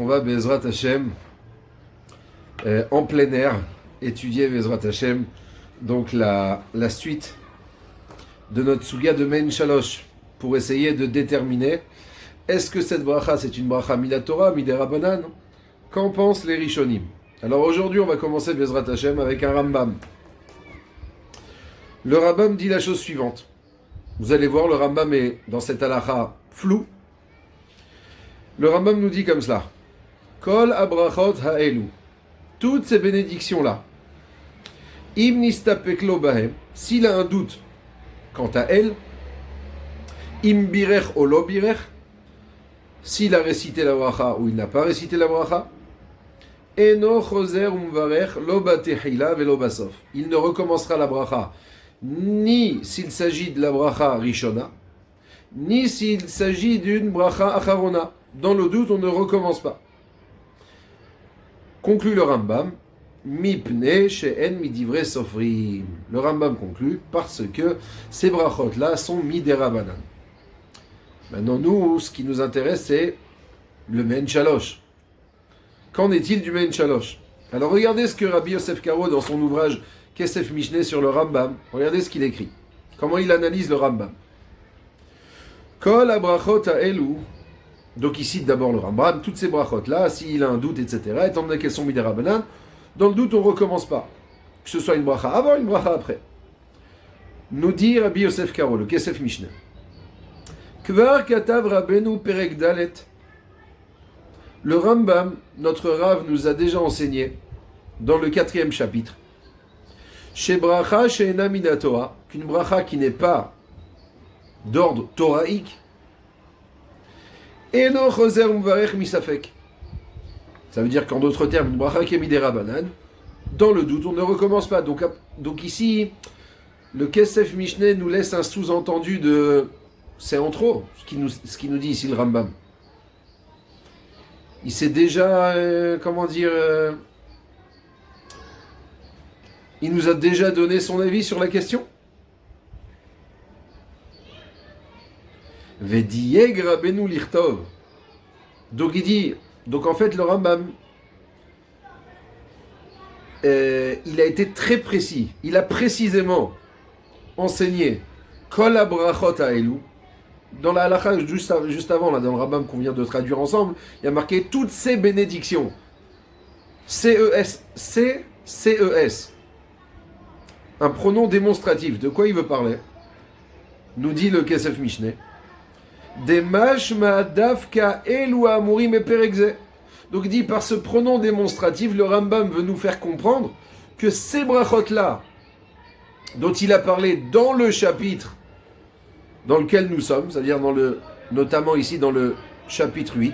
va, Bezrat Hashem, en plein air, étudier Bezrat Hashem, donc la suite de notre Suga de Mein Shalosh, pour essayer de déterminer est-ce que cette bracha c'est une bracha Mida Torah, Mida Rabbanan? Qu'en pensent les Rishonim? Alors aujourd'hui on va commencer Bezrat Hashem avec un Rambam. Le Rambam dit la chose suivante. Vous allez voir, le Rambam est dans cette halakha flou. Le Rambam nous dit comme cela. Kol abrachot ha'elu. Toutes ces bénédictions-là. Im nistapeklo bahem. S'il a un doute quant à elle. Im birech o lo birech. S'il a récité la bracha ou il n'a pas récité la bracha. Eno choser umvarech lo batehila velo basof. Il ne recommencera la bracha ni s'il s'agit de la bracha rishona, ni s'il s'agit d'une bracha acharona. Dans le doute, on ne recommence pas. Conclut le Rambam, mipne she'en midivre sofrim. Le Rambam conclut parce que ces brachot-là sont miderabanan. Maintenant, nous, ce qui nous intéresse, c'est le Mein Shalosh. Qu'en est-il du Mein Shalosh? Alors, regardez ce que Rabbi Yosef Karo, dans son ouvrage Kesef Mishneh sur le Rambam, regardez ce qu'il écrit. Comment il analyse le Rambam. Kol abrachot ha'elu. Donc il cite d'abord le Rambam, toutes ces brachot-là, s'il a un doute, etc., étant donné qu'elles sont miderabanan, dans le doute, on ne recommence pas. Que ce soit une bracha avant, une bracha après. Nous dit Rabbi Yosef Karo, le Kesef Mishneh. Kvar katav Rabbeinu perek dalet. Le Rambam, notre Rav, nous a déjà enseigné, dans le 4e chapitre, chez bracha she'ena mina Torah, qu'une bracha qui n'est pas d'ordre toraïque, eno choser umvarech misafek. Ça veut dire qu'en d'autres termes, une bracha qui est miderabanan, dans le doute, on ne recommence pas. Donc ici, le Kesef Mishneh nous laisse un sous-entendu de c'est en trop, ce qui nous dit ici le Rambam. Il s'est déjà, il nous a déjà donné son avis sur la question. Vediyeg Rabbeinu lichtov. Donc il dit, donc en fait le Rambam, il a été très précis. Il a précisément enseigné Kol abrachot ha'elu. Dans la halakha, juste avant, là, dans le Rambam qu'on vient de traduire ensemble, il y a marqué toutes ces bénédictions. C-E-S. C-E-S. Un pronom démonstratif. De quoi il veut parler? Nous dit le Kesef Mishneh. Demash ma'adavka elu amurim et perekze. Donc il dit, par ce pronom démonstratif, le Rambam veut nous faire comprendre que ces brachot-là, dont il a parlé dans le chapitre dans lequel nous sommes, c'est-à-dire notamment ici dans le chapitre 8,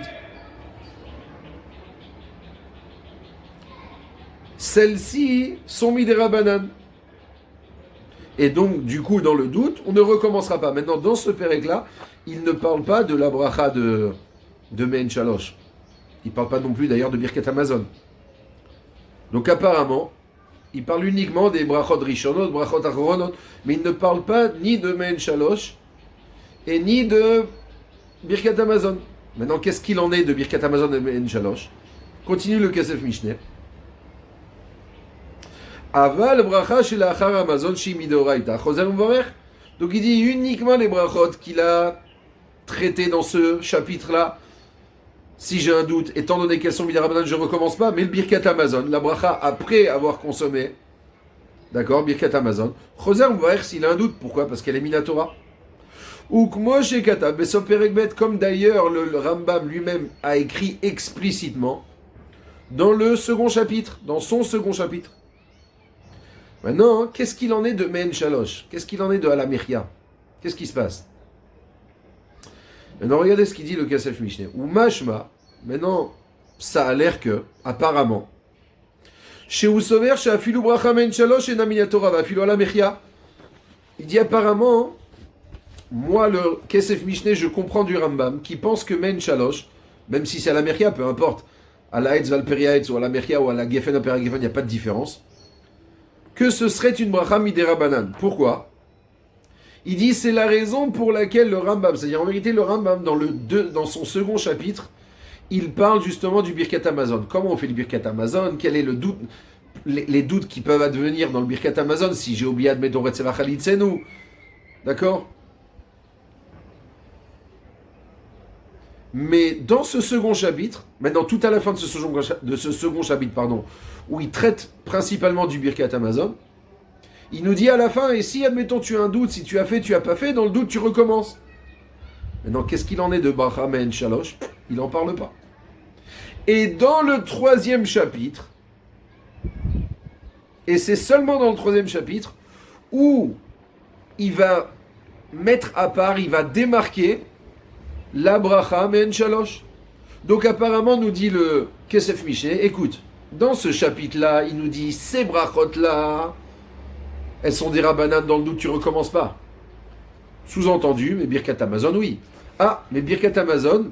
celles-ci sont miderabanan. Et donc, du coup, dans le doute, on ne recommencera pas. Maintenant, dans ce pérec-là, il ne parle pas de la bracha de Mein Shalosh. Il ne parle pas non plus d'ailleurs de Birkat Hamazon. Donc apparemment, il parle uniquement des brachot rishonot, brachot acharonot, mais il ne parle pas ni de Mein Shalosh, et ni de Birkat Hamazon. Maintenant, qu'est-ce qu'il en est de Birkat Hamazon et Mein Shalosh? Continue le Kesef Mishneh. Aval bracha shel achar Hamazon shi midoraita choser uvarech. Donc il dit uniquement les brachot qu'il a traité dans ce chapitre-là. Si j'ai un doute, étant donné qu'elles sont miderabanan, je ne recommence pas. Mais le Birkat Hamazon, la bracha après avoir consommé, d'accord, Birkat Hamazon, choser uvarech s'il a un doute. Pourquoi? Parce qu'elle est mina Torah. Ou comme d'ailleurs le Rambam lui-même a écrit explicitement dans le second chapitre, dans son second chapitre. Maintenant, qu'est-ce qu'il en est de Mein Shalosh? Qu'est-ce qu'il en est de Alamechia? Qu'est-ce qui se passe? Maintenant, regardez ce qu'il dit le Kesef Mishneh. Ou Mashma, maintenant, ça a l'air que, apparemment, chez Usover, chez Afilu Bracha Mein Shalosh et Namina Torah, Afilu Alamechia, il dit apparemment, moi, le Kesef Mishneh, je comprends du Rambam qui pense que Mein Shalosh, même si c'est à la Mechia, peu importe, à la Eitz Valperiaetz ou à la Mechia ou à la Geffen Aperagefen, il n'y a pas de différence, que ce serait une bracha miderabanan. Pourquoi? Il dit c'est la raison pour laquelle le Rambam, c'est-à-dire en vérité le Rambam dans son second chapitre, il parle justement du Birkat Hamazon. Comment on fait le Birkat Hamazon? Quel est le doute, les doutes qui peuvent advenir dans le Birkat Hamazon si j'ai oublié, admettons, Retzevach Alitzenu. D'accord? Mais dans ce second chapitre, maintenant tout à la fin de ce second chapitre, où il traite principalement du Birkat Hamazon, il nous dit à la fin, et si, admettons, tu as un doute, si tu as fait, tu as pas fait, dans le doute, tu recommences. Maintenant, qu'est-ce qu'il en est de Bracha Me'en Shalosh? Il n'en parle pas. Et dans le troisième chapitre, et c'est seulement dans le troisième chapitre, où il va mettre à part, il va démarquer la bracha Me'en Shalosh. Donc apparemment, nous dit le Kesef Miché, écoute, dans ce chapitre-là, il nous dit, ces brachot-là, elles sont des rabbanan, dans le doute, tu recommences pas. Sous-entendu, mais Birkat Hamazon, oui. Ah, mais Birkat Hamazon,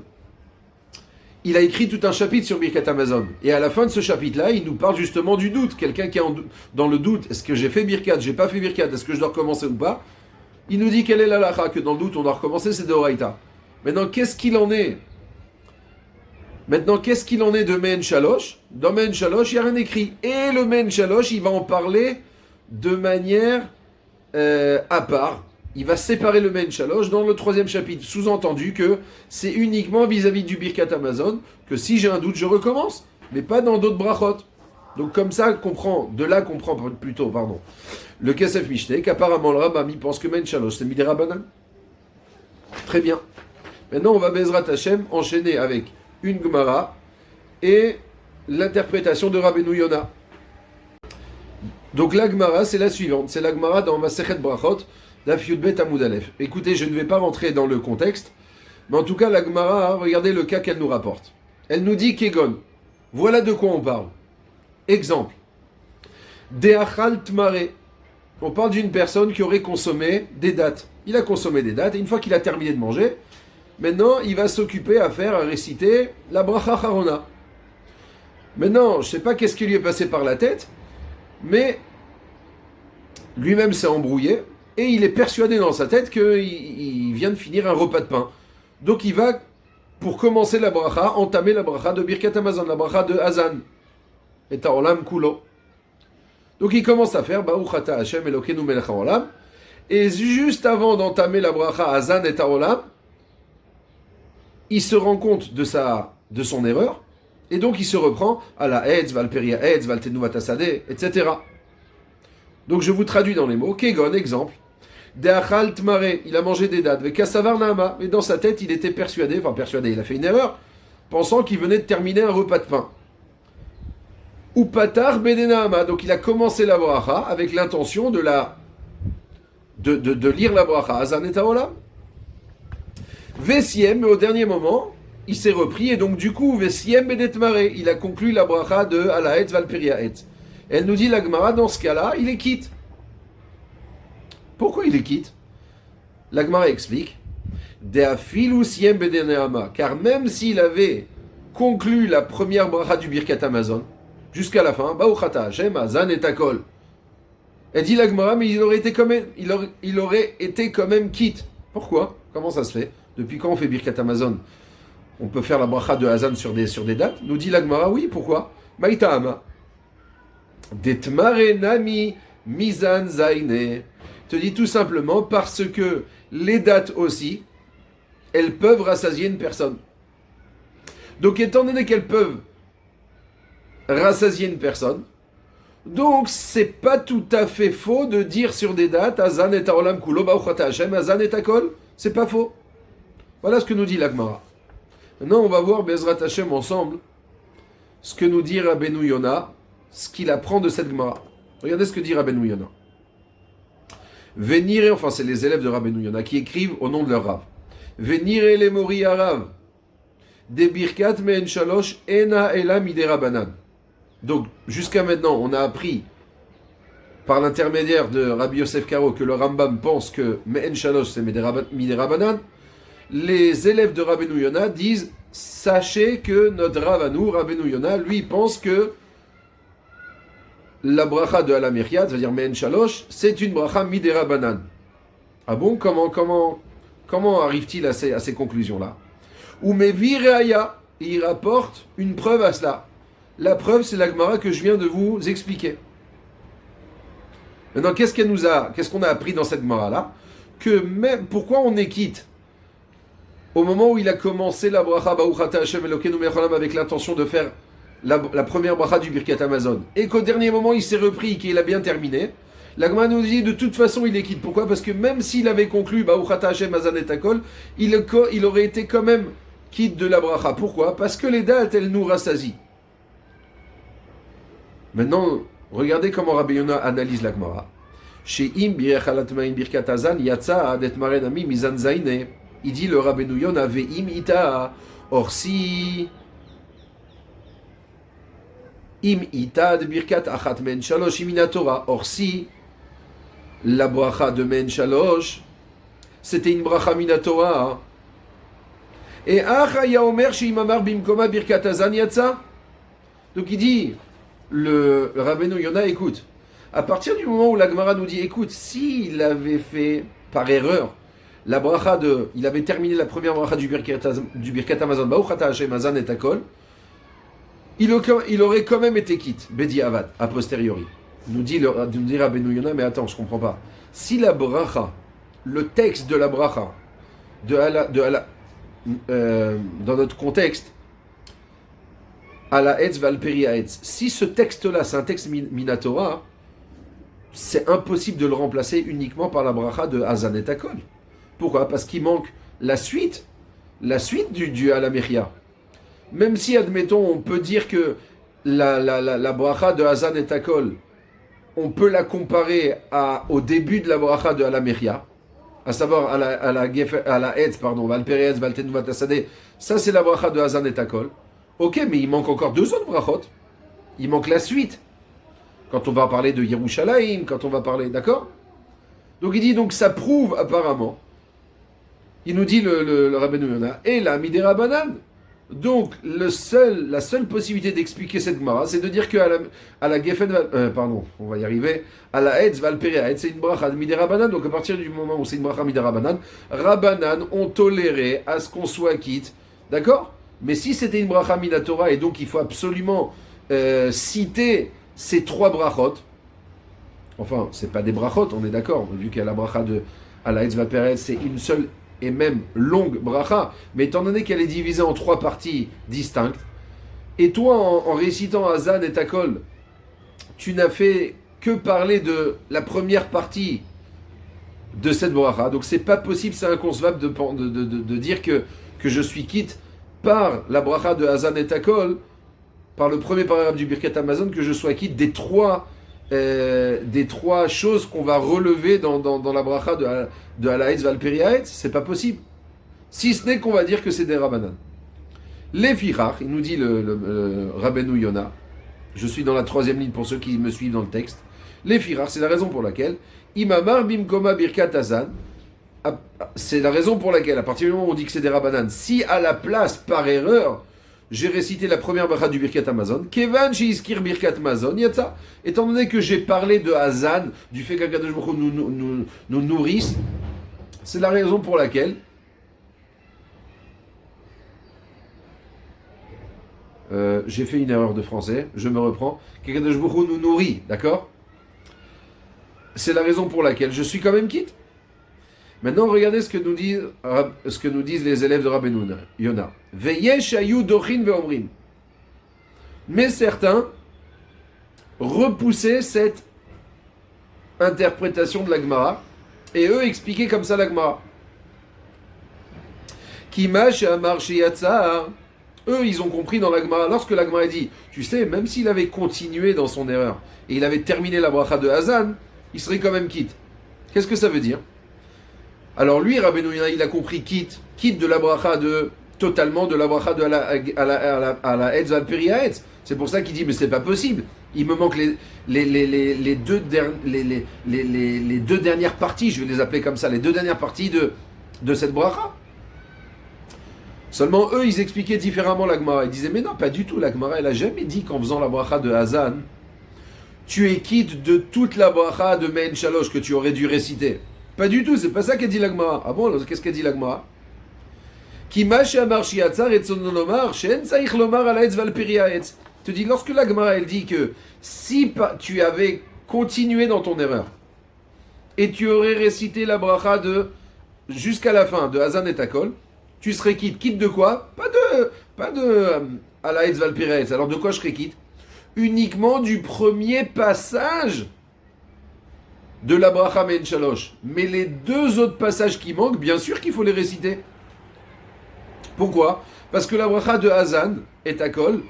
il a écrit tout un chapitre sur Birkat Hamazon. Et à la fin de ce chapitre-là, il nous parle justement du doute. Quelqu'un qui est dans le doute, est-ce que j'ai fait Birkat, j'ai pas fait Birkat, est-ce que je dois recommencer ou pas? Il nous dit quelle est la lacha, que dans le doute, on doit recommencer, c'est de Oraïta. Maintenant, qu'est-ce qu'il en est de Me'en Shalosh? Dans Me'en Shalosh, il n'y a rien écrit. Et le Me'en Shalosh, il va en parler de manière à part. Il va séparer le Me'en Shalosh dans le troisième chapitre. Sous-entendu que c'est uniquement vis-à-vis du Birkat Hamazon que si j'ai un doute, je recommence. Mais pas dans d'autres brachot. Donc comme ça, comprend plutôt, le Kesef Mishneh, qu'apparemment le Rambam, il pense que Me'en Shalosh, c'est Midei Rabbanan. Très bien. Maintenant, on va Bezrat Hashem enchaîner avec une Gemara et l'interprétation de Rabbeinu Yona. Donc la Gemara, c'est la suivante. C'est la Gemara dans Masechet Brachot, Daf Yudbet Amud Aleph. Écoutez, je ne vais pas rentrer dans le contexte, mais en tout cas, la Gemara, regardez le cas qu'elle nous rapporte. Elle nous dit Kegon. Voilà de quoi on parle. Exemple. Deachal Tmare. On parle d'une personne qui aurait consommé des dattes. Il a consommé des dattes, et une fois qu'il a terminé de manger, maintenant, il va s'occuper à réciter la bracha charona. Maintenant, je ne sais pas qu'est-ce qui lui est passé par la tête, mais lui-même s'est embrouillé et il est persuadé dans sa tête qu'il vient de finir un repas de pain. Donc il va, pour commencer la bracha, entamer la bracha de Birkat Hamazon, la bracha de Hazan. Et Ta'olam Kulo. Donc il commence à faire Baruch Ata Hashem Elokeinu Melech HaOlam. Et juste avant d'entamer la bracha Hazan et Ta'olam, il se rend compte de son erreur, et donc il se reprend à la Etz, Valperia Etz, Valtenuvat Asade, etc. Donc je vous traduis dans les mots. Kegon, exemple. Deachal Tmare, il a mangé des dattes. Vekasavar Naama, mais dans sa tête, il était persuadé, il a fait une erreur, pensant qu'il venait de terminer un repas de pain. Ou Patar Bedenaama, donc il a commencé la bracha avec l'intention de lire la bracha Hazan et Ta'olam. Vesiem, mais au dernier moment, il s'est repris, et donc du coup, Vesiem Bedetmare, il a conclu la bracha de Alaetz Valperia Etz. Elle nous dit la Gemara, dans ce cas-là, il est quitte. Pourquoi il est quitte? La Gemara explique, Deafilu Siem Bedeneama, car même s'il avait conclu la première bracha du Birkat Hamazon, jusqu'à la fin, Bauchata Hashem, Hazan et Takol. Elle dit la Gemara, mais il aurait été quand même quitte. Pourquoi? Comment ça se fait? Depuis quand on fait Birkat Hamazon? On peut faire la bracha de Hazan sur des dates? Nous dit la Gemara, oui, pourquoi? Maïtahama. Detmare nami mizan zaine. Te dit tout simplement parce que les dates aussi, elles peuvent rassasier une personne. Donc étant donné qu'elles peuvent rassasier une personne, donc c'est pas tout à fait faux de dire sur des dates Hazan et Ta'olam Kulo Bauchata Hashem, Hazan et Takol. C'est pas faux. Voilà ce que nous dit la Gemara. Maintenant, on va voir Bezrat Hashem ensemble ce que nous dit Rabbeinu Yona, ce qu'il apprend de cette Gemara. Regardez ce que dit Rabbeinu Yona. Venire, enfin c'est les élèves de Rabbeinu Yona qui écrivent au nom de leur Rav. Venire les mori Rav. De Birkat Me'en Shalosh ena ela midei Rabbanan. Donc, jusqu'à maintenant, on a appris par l'intermédiaire de Rabbi Yosef Karo que le Rambam pense que Me'en Shalosh c'est midei Rabbanan. Les élèves de Rabbeinu Yona disent, sachez que notre Rav à nous, Rabbeinu Yona, lui pense que la bracha de Alamiriat, c'est-à-dire Me'en Shalosh, c'est une bracha midei Rabbanan. Ah bon, comment arrive-t-il à ces conclusions-là? Ou Mevi Reaya, et il rapporte une preuve à cela. La preuve, c'est la Gemara que je viens de vous expliquer. Maintenant, qu'est-ce qu'on a appris dans cette Gemara-là? Que même, pourquoi on est quitte au moment où il a commencé la bracha Ba'uchata Hashem Elokeinu Mecholam avec l'intention de faire la première bracha du Birkat Hamazon, et qu'au dernier moment il s'est repris, qu'il a bien terminé, la Gemara nous dit de toute façon il est quitte. Pourquoi? Parce que même s'il avait conclu Ba'uchata Hashem Hazan et Takol, il aurait été quand même quitte de la bracha. Pourquoi? Parce que les dates elles nous rassasient. Maintenant, regardez comment Rabbi Yona analyse la Gemara. Chez Im Birechalatmaim Birkat Hazan Yatsa Adet Marenami Mizan Zaine. Il dit le Rabbeinu Yona ve'im ita. Or si im ita de birkat achat men shalosh iminatora. Or si la bracha de men shalosh c'était une bracha minatora. Et achaya omer sheimamar bimkoma birkat hazan yatsa. Donc il dit le Rabbeinu Yona, écoute, à partir du moment où la Gemara nous dit écoute, s'il avait fait par erreur la bracha il avait terminé la première bracha du Birkat Hamazon, Ba'uchata Hashem Hazan et Takol, il aurait quand même été quitte, Bedi Avad, a posteriori. Nous dit Rabbeinu Yona, mais attends, je comprends pas. Si la bracha, le texte de la bracha, dans notre contexte, Ala Etz Valperi Etz, si ce texte-là, c'est un texte Minatora, c'est impossible de le remplacer uniquement par la bracha de Hazan et Takol. Pourquoi? Parce qu'il manque la suite du Alameria. Même si, admettons, on peut dire que la bracha de Hazan et Takol, on peut la comparer au début de la bracha de Alameria, à savoir à la Etz, pardon, Valperetz, Valtenu, Vatasade, ça c'est la bracha de Hazan et Takol. Ok, mais il manque encore deux autres brachot. Il manque la suite. Quand on va parler de Yerushalayim, quand on va parler, d'accord? Donc il dit, donc ça prouve apparemment. Il nous dit le Rabbeinu Yona, et la Midera Banan. Donc, la seule possibilité d'expliquer cette Gemara, c'est de dire que à la Geffen, pardon, on va y arriver, à la Etz Valpere Etz, c'est une bracha de Midera Banan. Donc, à partir du moment où c'est une bracha Midera Banan, Rabbanan ont toléré à ce qu'on soit quitte. D'accord? Mais si c'était une bracha Minatora, et donc il faut absolument citer ces trois brachot, enfin, c'est pas des brachot, on est d'accord, vu qu'à la bracha de à la Etz Valpere Etz, c'est une seule et même longue bracha, mais étant donné qu'elle est divisée en trois parties distinctes, et toi, en récitant Hazan et Takol, tu n'as fait que parler de la première partie de cette bracha, donc c'est pas possible, c'est inconcevable de dire que je suis quitte par la bracha de Hazan et Takol, par le premier paragraphe du Birkat Hamazon, que je sois quitte des trois choses qu'on va relever dans la bracha de Alaïtz Valperi Haetz, c'est pas possible. Si ce n'est qu'on va dire que c'est des Rabbanan. Les Fichach, il nous dit le Rabbeinu Yona, je suis dans la troisième ligne pour ceux qui me suivent dans le texte. Les Fichach, c'est la raison pour laquelle Imamar Bimkoma Birkat Hazan, c'est la raison pour laquelle, à partir du moment où on dit que c'est des Rabbanan, si à la place, par erreur, j'ai récité la première bracha du Birkat Hamazon, Kevan Shiiskir Birkat Hamazon, Yatsa. Étant donné que j'ai parlé de Hazan, du fait qu'Akadosh Baruch Hu nous nourrisse, c'est la raison pour laquelle j'ai fait une erreur de français, je me reprends, qu'Akadosh Baruch Hu nous nourrit, d'accord? C'est la raison pour laquelle je suis quand même quitte. Maintenant, regardez ce que nous disent les élèves de Rabbeinu Yona. Veyesh ayu dochin veomrim. Mais certains repoussaient cette interprétation de la Gemara et eux expliquaient comme ça la Gemara. Kimash amar sheyatsa. Eux, ils ont compris dans la Gemara. Lorsque la Gemara dit, tu sais, même s'il avait continué dans son erreur et il avait terminé la bracha de Hazan, il serait quand même quitte. Qu'est-ce que ça veut dire? Alors lui, Rabbeinu Yona, il a compris quitte de la bracha totalement de la bracha de à la Etz Valperi Haetz. C'est pour ça qu'il dit mais c'est pas possible. Il me manque les deux dernières parties, je vais les appeler comme ça, les deux dernières parties de cette bracha. Seulement eux, ils expliquaient différemment la Gemara. Ils disaient mais non, pas du tout. La Gemara, elle a jamais dit qu'en faisant la bracha de Hazan, tu es quitte de toute la bracha de Men Shalosh que tu aurais dû réciter. Pas du tout, c'est pas ça qu'a dit la Gemara. Ah bon, alors qu'est-ce qu'a dit la Gemara? Kima she'amar shi'atzar etzono lomar, she'en tzarich lomar al ha'etz val peri ha'etz. Te dit, lorsque la Gemara, elle dit que si tu avais continué dans ton erreur, et tu aurais récité la bracha jusqu'à la fin de Hazan et Takol, tu serais quitte. Quitte de quoi? Pas de Alaïtz Valpiraetz. Alors de quoi je serais quitte? Uniquement du premier passage de la bracha Men Shalosh. Mais les deux autres passages qui manquent, bien sûr qu'il faut les réciter. Pourquoi? Parce que la bracha de Hazan et Takol,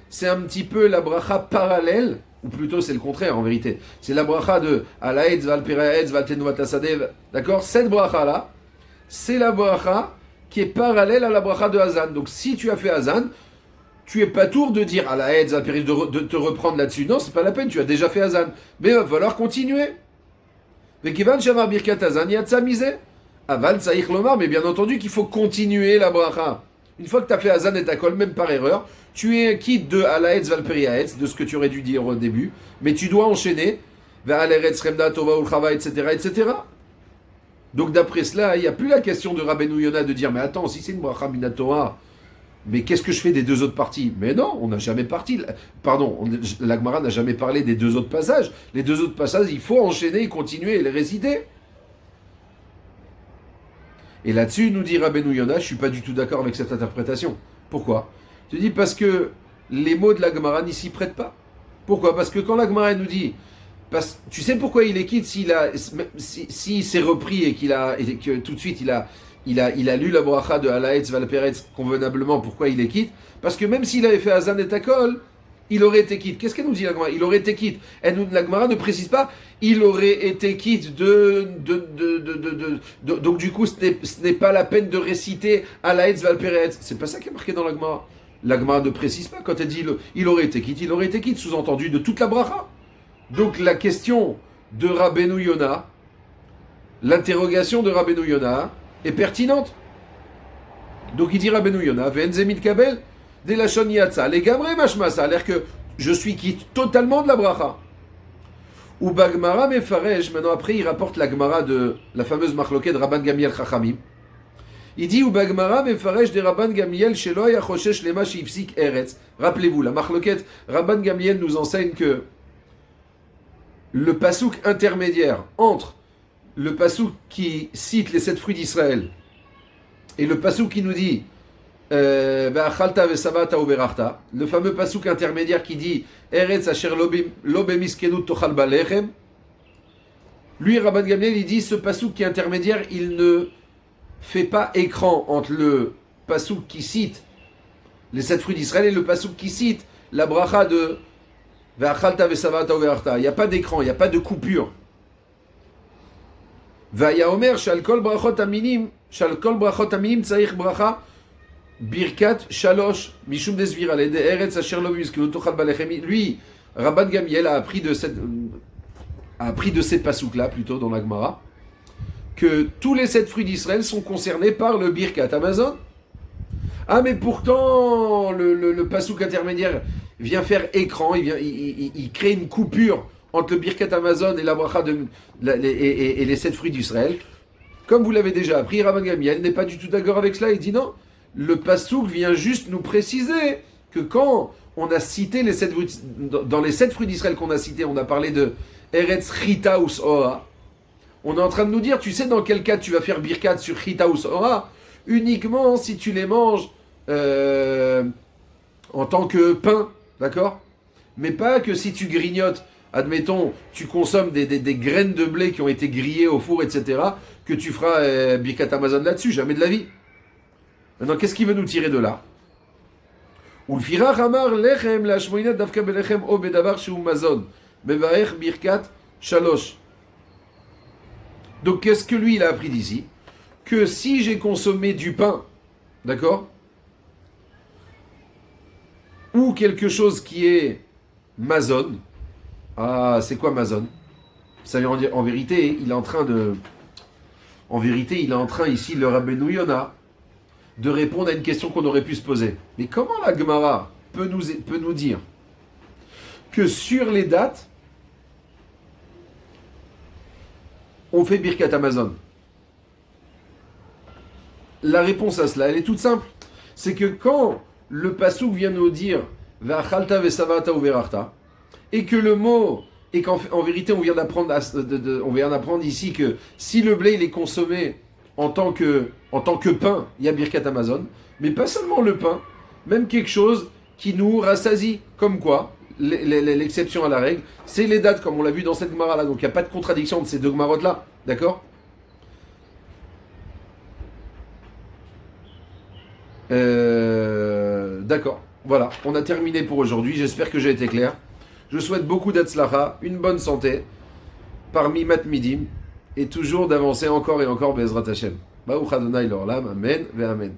c'est un petit peu la bracha parallèle, ou plutôt c'est le contraire en vérité. C'est la bracha de Alaïtz Valpiraetz Valtenu Vatasadev. D'accord? Cette bracha là, c'est la bracha qui est parallèle à la bracha de Hazan. Donc si tu as fait Hazan, tu es pas tour de dire à la Hedz, de te reprendre là-dessus. Non, c'est pas la peine, tu as déjà fait Hazan. Mais il va falloir continuer. Mais Kivan Shamar Birkat Hazan, Yatsa Mizeh. Aval Tsaïch Lomar, mais bien entendu qu'il faut continuer la bracha. Une fois que tu as fait Hazan et Takol, même par erreur, tu es quitte de Alaetz Valperiaetz, de ce que tu aurais dû dire au début, mais tu dois enchaîner vers Aleretz Remda Tova Ulchava, etc., etc. Donc d'après cela, il n'y a plus la question de Rabbeinu Yona de dire mais attends, si c'est une bracha minatora, mais qu'est-ce que je fais des deux autres parties? Mais non, on n'a jamais parti. Pardon, la Gemara n'a jamais parlé des deux autres passages. Les deux autres passages, il faut enchaîner et continuer et les réciter. Et là-dessus, nous dit Rabbeinu Yona, je ne suis pas du tout d'accord avec cette interprétation. Pourquoi? Je dis parce que les mots de la Gemara n'y s'y prêtent pas. Pourquoi? Parce que quand la Gemara nous dit, tu sais pourquoi il est quitte s'il s'est repris et que tout de suite il a lu la bracha de Alaetz Valperetz convenablement, pourquoi il est quitte? Parce que même s'il avait fait Hazan et Takol, il aurait été quitte. Qu'est-ce qu'elle nous dit la Gemara? Il aurait été quitte. La Gemara ne précise pas, il aurait été quitte donc du coup, ce n'est pas la peine de réciter Alaetz Valperetz. C'est pas ça qui est marqué dans la Gemara. La Gemara ne précise pas quand elle dit il aurait été quitte, sous-entendu de toute la bracha. Donc la question de Rabbeinu Yona, l'interrogation de Rabbeinu Yona est pertinente. Donc il dit Rabbeinu Yona, Ve'enzemit kabel de la shon yatsa, les gamre mashma, ça a l'air que je suis quitte totalement de la bracha. Ou bagmara mefaresh, maintenant après il rapporte la Gemara de la fameuse marloquette de Rabban Gamiel Chachamim. Il dit ou bagmara mefaresh de Rabban Gamiel shelo ya choshesh lema shifsik eretz. Rappelez-vous, la marloquette Rabban Gamiel nous enseigne que le pasouk intermédiaire entre le pasouk qui cite les 7 fruits d'Israël et le pasouk qui nous dit le fameux pasouk intermédiaire qui dit Eretz asher lo bemiskenu tochal balechem, lui Rabban Gamliel il dit ce pasouk qui est intermédiaire, il ne fait pas écran entre le pasouk qui cite les 7 fruits d'Israël et le pasouk qui cite la bracha de il n'y a pas d'écran, il n'y a pas de coupure. Vayaomer shal kol brachot aminim tzarich bracha birkat shalosh mishum desvira lede eretz asher lo miskenu tochal balechem. Lui, Rabban Gamiel a appris de ces pasouks là plutôt dans la Gemara que tous les 7 fruits d'Israël sont concernés par le birkat Amazon. Ah mais pourtant le pasouk intermédiaire vient faire écran, il crée une coupure entre le Birkat Amazon et la bracha et les 7 fruits d'Israël. Comme vous l'avez déjà appris, Rabban Gamiel n'est pas du tout d'accord avec cela. Il dit non, le pasouk vient juste nous préciser que quand on a cité les 7 fruits, dans les 7 fruits d'Israël qu'on a cités, on a parlé de Eretz Chita ou Soha. On est en train de nous dire, tu sais dans quel cas tu vas faire Birkat sur Chita ou Soha? Uniquement si tu les manges en tant que pain. D'accord? Mais pas que si tu grignotes, admettons, tu consommes des graines de blé qui ont été grillées au four, etc., que tu feras Birkat Amazon là-dessus, jamais de la vie. Maintenant, qu'est-ce qu'il veut nous tirer de là? Donc, qu'est-ce que lui, il a appris d'ici? Que si j'ai consommé du pain, d'accord? Ou quelque chose qui est mazon. Ah, c'est quoi mazon? Ça veut dire, en vérité, il est en train ici, le Rabbeinu Yona, de répondre à une question qu'on aurait pu se poser. Mais comment la Gemara peut nous dire que sur les dates, on fait Birkat Amazon? La réponse à cela, elle est toute simple. C'est que quand le pasouk vient nous dire Ve'achalta ve'savata uverachta, et que le mot, et qu'en vérité on vient d'apprendre ici que si le blé il est consommé en tant que pain, il y a Birkat Amazon, mais pas seulement le pain, même quelque chose qui nous rassasie, comme quoi, l'exception à la règle, c'est les dates, comme on l'a vu dans cette Gemara là, donc il n'y a pas de contradiction de ces deux Gemarotes là, d'accord? D'accord, voilà, on a terminé pour aujourd'hui, j'espère que j'ai été clair. Je souhaite beaucoup d'Atzlacha, une bonne santé, parmi Matmidim, et toujours d'avancer encore et encore Bezrat Hashem. Baruch Adonai l'Olam, Amen, ve Amen.